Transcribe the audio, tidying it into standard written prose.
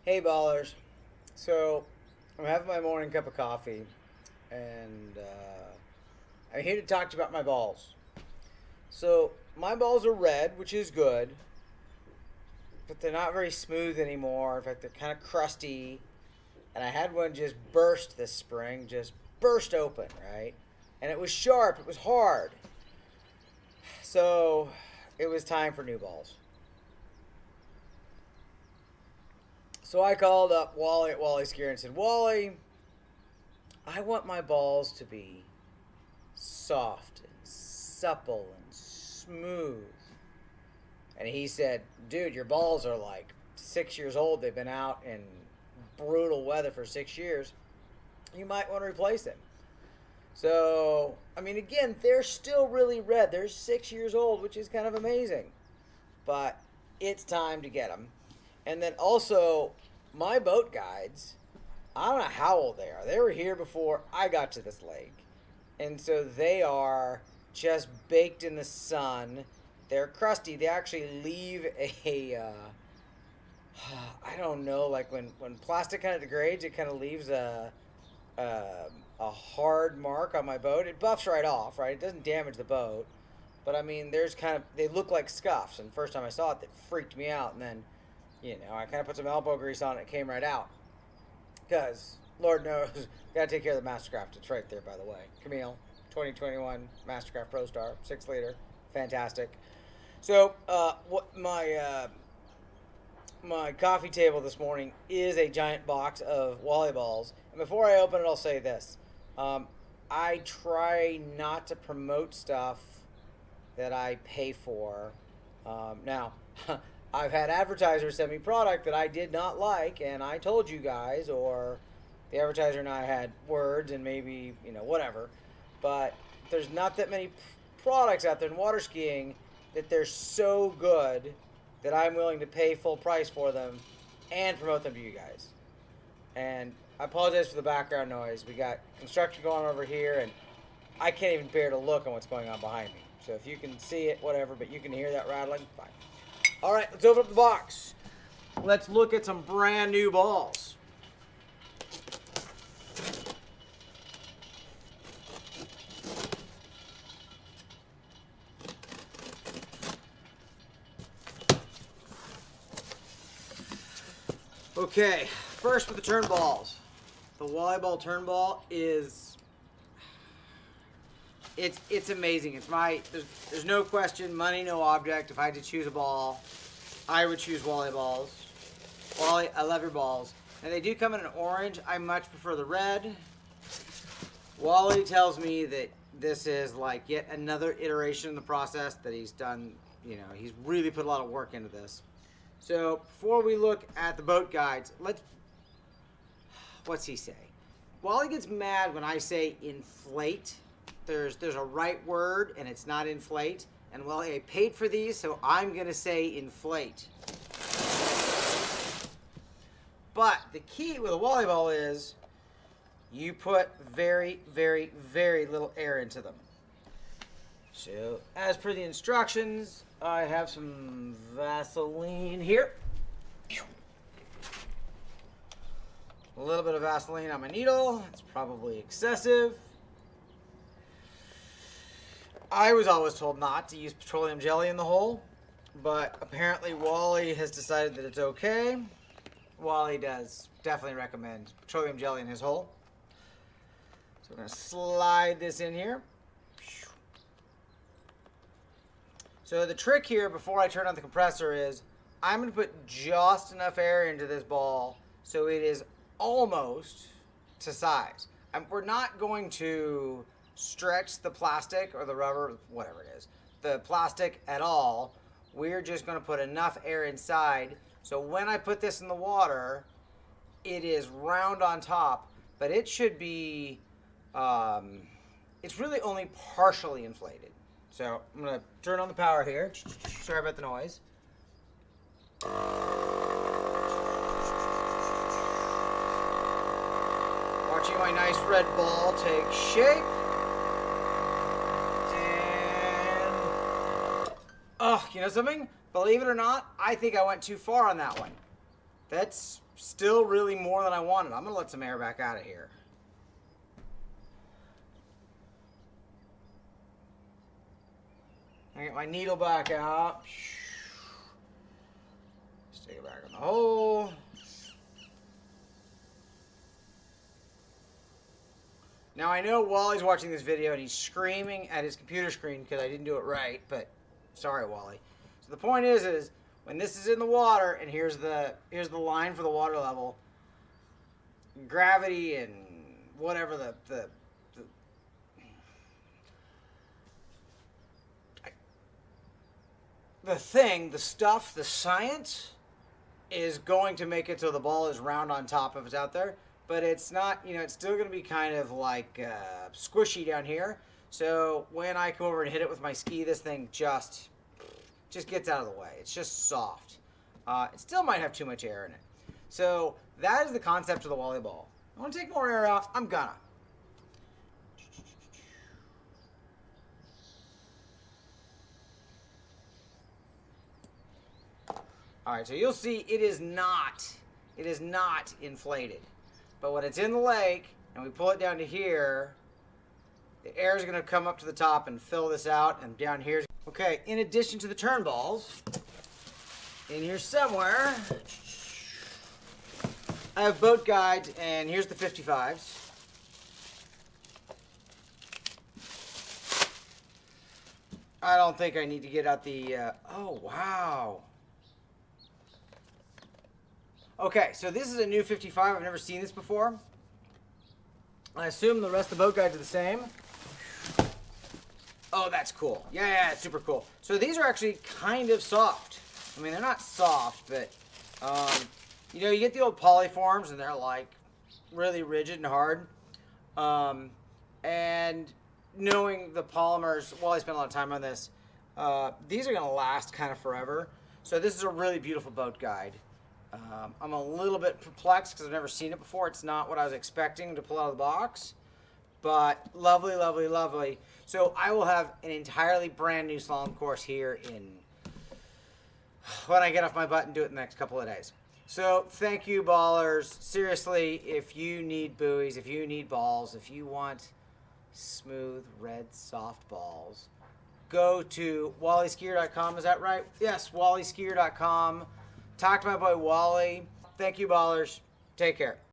Hey ballers. So I'm having my morning cup of coffee, and I'm here to talk to you about my balls. So my balls are red, which is good, but they're not very smooth anymore. In fact, they're kind of crusty. And I had one just burst this spring, just burst open, right? And it was sharp. It was hard. So it was time for new balls. So I called up Wally at Wally's Gear and said, Wally, I want my balls to be soft and supple and smooth. And he said, dude, your balls are like 6 years old. They've been out in brutal weather for 6 years. You might want to replace them. So, I mean, again, they're still really red. They're 6 years old, which is kind of amazing. But it's time to get them. And then also, my boat guides, I don't know how old they are. They were here before I got to this lake. And so they are just baked in the sun. They're crusty. They actually leave I don't know, like when plastic kind of degrades, it kind of leaves a hard mark on my boat. It buffs right off, right? It doesn't damage the boat. But I mean, they look like scuffs. And the first time I saw it, that freaked me out. And then, I kind of put some elbow grease on it. It came right out. Because, Lord knows, got to take care of the Mastercraft. It's right there, by the way. Camille, 2021 Mastercraft Pro Star, 6 liter. Fantastic. So, what my coffee table this morning is a giant box of Wally balls. And before I open it, I'll say this. I try not to promote stuff that I pay for. Now, I've had advertisers send me product that I did not like, and I told you guys, or the advertiser and I had words and maybe, whatever. But there's not that many products out there in water skiing that they're so good that I'm willing to pay full price for them and promote them to you guys. And I apologize for the background noise. We got construction going on over here, and I can't even bear to look on what's going on behind me. So if you can see it, whatever, but you can hear that rattling, fine. All right, let's open up the box. Let's look at some brand new balls. Okay, first with the turn balls. The Wally ball turn ball is it's amazing. It's there's no question, money no object. If I had to choose a ball, I would choose Wally balls. Wally, I love your balls. And they do come in an orange. I much prefer the red. Wally tells me that this is like yet another iteration in the process that he's done. He's really put a lot of work into this. So before we look at the boat guides, what's he say? Wally gets mad when I say inflate. There's a right word, and it's not inflate. And Wally, I paid for these, so I'm going to say inflate. But the key with a Wally ball is you put very, very, very little air into them. So as per the instructions, I have some Vaseline here. A little bit of Vaseline on my needle. It's probably excessive. I was always told not to use petroleum jelly in the hole, but apparently Wally has decided that it's okay. Wally does definitely recommend petroleum jelly in his hole. So we're going to slide this in here. So the trick here before I turn on the compressor is I'm going to put just enough air into this ball so it is almost to size. We're not going to stretch the plastic or the rubber, whatever it is, the plastic at all. We're just going to put enough air inside so when I put this in the water, it is round on top, but it should be, it's really only partially inflated. So I'm going to turn on the power here. Sorry about the noise. Watching my nice red ball take shape. And, oh, you know something? Believe it or not, I think I went too far on that one. That's still really more than I wanted. I'm going to let some air back out of here. I get my needle back out. Stick it back in the hole. Now I know Wally's watching this video and he's screaming at his computer screen because I didn't do it right, but sorry, Wally. So the point is when this is in the water and here's the line for the water level, gravity and whatever the science is going to make it so the ball is round on top if it's out there, but it's not, it's still going to be kind of like squishy down here. So when I come over and hit it with my ski, this thing just gets out of the way. It's just soft. It still might have too much air in it. So that is the concept of the Wally ball. I want to take more air out. I'm gonna. All right, so you'll see it is not inflated. But when it's in the lake and we pull it down to here, the air is going to come up to the top and fill this out, and down here. Okay, in addition to the turn balls, in here somewhere, I have boat guides, and here's the 55s. I don't think I need to get out the, oh, wow. Okay, so this is a new 55. I've never seen this before. I assume the rest of the boat guides are the same. Oh, that's cool. Yeah, it's super cool. So these are actually kind of soft. I mean, they're not soft, but, you get the old polyforms, and they're, like, really rigid and hard. And knowing the polymers, well, I spent a lot of time on this, these are going to last kind of forever. So this is a really beautiful boat guide. I'm a little bit perplexed because I've never seen it before. It's not what I was expecting to pull out of the box, but lovely, lovely, lovely. So I will have an entirely brand new slalom course here when I get off my butt and do it in the next couple of days. So thank you, ballers. Seriously, if you need buoys, if you need balls, if you want smooth, red, soft balls, go to wallyskier.com. Is that right? Yes, wallyskier.com. Talk to my boy Wally. Thank you, ballers. Take care.